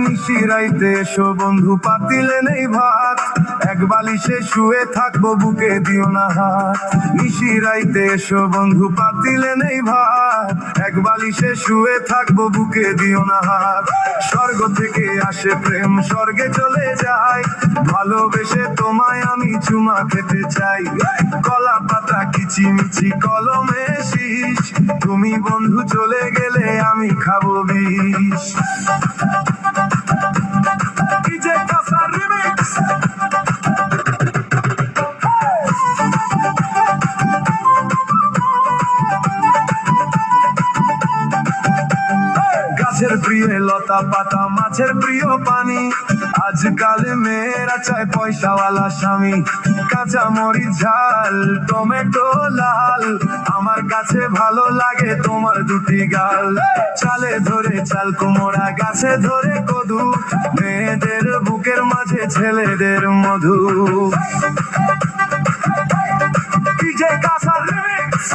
নিশিরাইতে এসো বন্ধু, পাতিলে নেই ভাত, এক বালিশে শুয়ে থাকবো, বুকে দিও না হাত। নিশিরাইতে এসো বন্ধু, পাতিলে নেই ভাত, এক বালিশে শুয়ে থাকবো, বুকে দিও না হাত। স্বর্গ থেকে আসে প্রেম, স্বর্গে চলে যায়, ভালোবেসে তোমায় আমি চুমা খেতে চাই। কলা পাতা কিচিমিচি কলমে শীষ, তুমি বন্ধু চলে গেলে আমি খাবো বিষ। গাছের প্রিয় লতা পাতা, মাছের প্রিয় পানি, আজকাল মেয়েরা চায় পয়সাওয়ালা স্বামী। কাঁচা মরিচ ঝাল, টমেটো লাল, আমার কাছে ভালো লাগে তোমার দুটি গাল। চালে ধরে চাল কুমড়া, গাছে ধরে কদু, মেয়েদের বুকের মাঝে ছেলেদের মধু। DJ Kasar remix.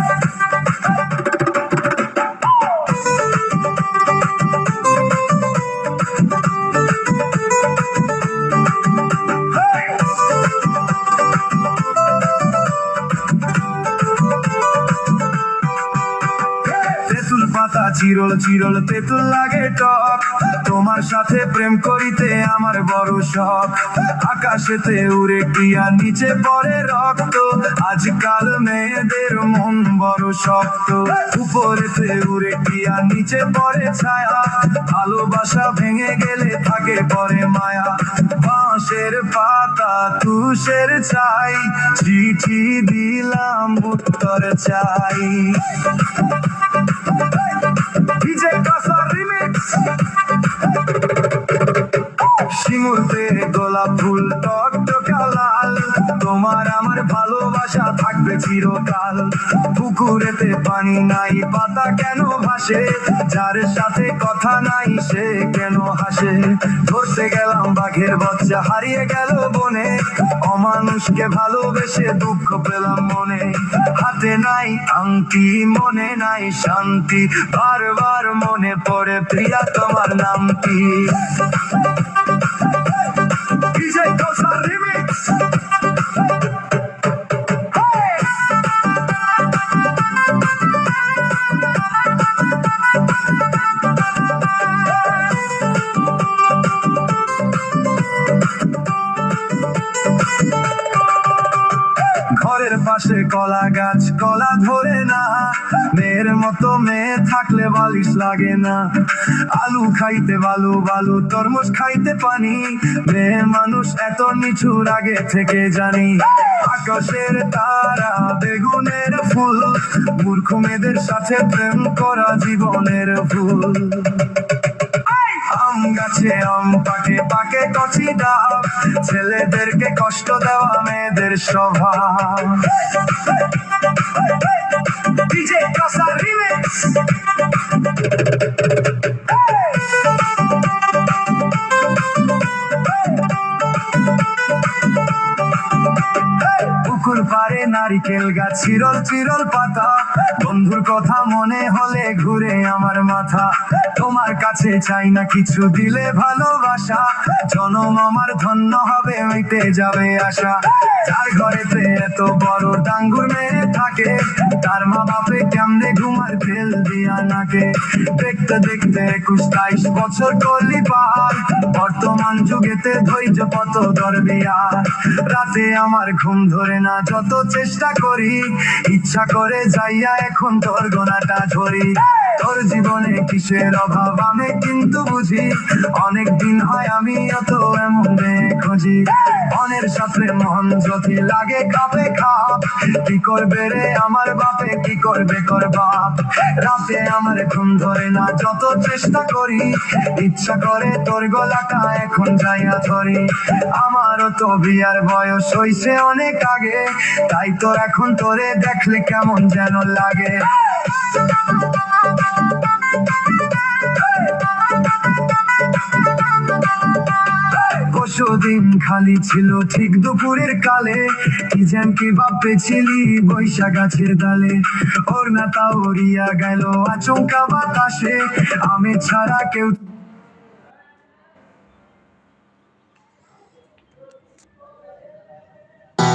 পাতা চিরল চিরল তেঁতুল লাগে টক, তোমার সাথে প্রেম করিতে আমার বড় শখ। আকাশেতে উড়ে টিয়া, নিচে পড়ে রক্ত, আজকাল মেয়েদের মন বড় শক্ত। উপরেতে উড়ে টিয়া, নিচে পড়ে ছায়া, ভালোবাসা ভেঙে গেলে থাকে পরে মায়া। বাঁশের পাতা তুষের চাই, চিঠি দিলাম উত্তর চাই। DJ Kasar remix. শিমুলতে গোলাপ ফুল টকটকা লাল, তোমার আমার ভালোবাসা থাকবে চিরকাল। পুকুরেতে পানি নাই, পাতা কেন ভাসে, যার সাথে কথা নাই সে কেন হাসে। ধরতে গেলাম বাঘের বাচ্চা, হারিয়ে গেল বনে, অমানুষকে ভালোবেসে দুঃখ পেলাম মনে। হাতে নাই আংটি, মনে নাই শান্তি, বারবার মনে পড়ে প্রিয়া তোমার নামটি। DJ Kasar remix. ঘরের পাশে কলা গাছ, কলা ধরে না, মেয়ের মতো মেয়ে থাকলে বালিশ লাগে না। আলু খাইতে বালু বালু, তরমুজ খাইতে পানি, মেয়ে মানুষ এত নিচুর আগে থেকে জানি। আকাশের তারা, বেগুনের ফুল, মূর্খ মেয়েদের সাথে প্রেম করা জীবনের ভুল। আম গাছে আম পাকে, পাকে কচি ডাব, ছেলেদেরকে কষ্ট দেওয়া মেয়েদের স্বভাব। DJ Kasar remix. পুকুর পাড়ে নারিকেল গাছ, চিরল চিরল পাতা, বন্ধুর কথা মনে হলে ঘুরে আমার মাথা। তোমার কাছে চাই না কিছু, দিলে ভালোবাসা, জনম আমার ধন্য হবে, মিটে যাবে আশা। যার ঘরেতে এত বড় ডাঙ্গুর মেয়ে থাকে, তার মা বাপে কেমনে ঘুমার তেল দিয়া নাকে। দেখতে দেখতে 21-22 বছর করলি পার, বর্তমান যুগেতে ধৈর্য কত দরবিয়ার। রাতে আমার ঘুম ধরে না, যত চেষ্টা করি, ইচ্ছা করে যাইয়া এখন তোর গোনাটা ধরি। তোর জীবনে কিসের অভাব আমি কিন্তু বুঝি, অনেক দিন হয় আমি অত এমন খুঁজি। মনের সাথে মন যদি লাগে খাপে খাপ, কি করবে রে আমার বাপে, কি করবে কর বাপ। রাতে আমার ঘুম ধরে না যত চেষ্টা করি, ইচ্ছা করে তোর গলাটা এখন যাইয়া ধরি। আমারও তো বিয়ার বয়স হইছে অনেক আগে, তাই তো এখন তোরে দেখলে কেমন যেন লাগে। পরশুদিন খালি ছিল ঠিক দুপুরের কালে, কি যেন কি ভাবতেছিলি বৈশা গাছের ডালে। ওর না তা উড়িয়া গেল আচমকা বাতাসে, আমি ছাড়া কেউ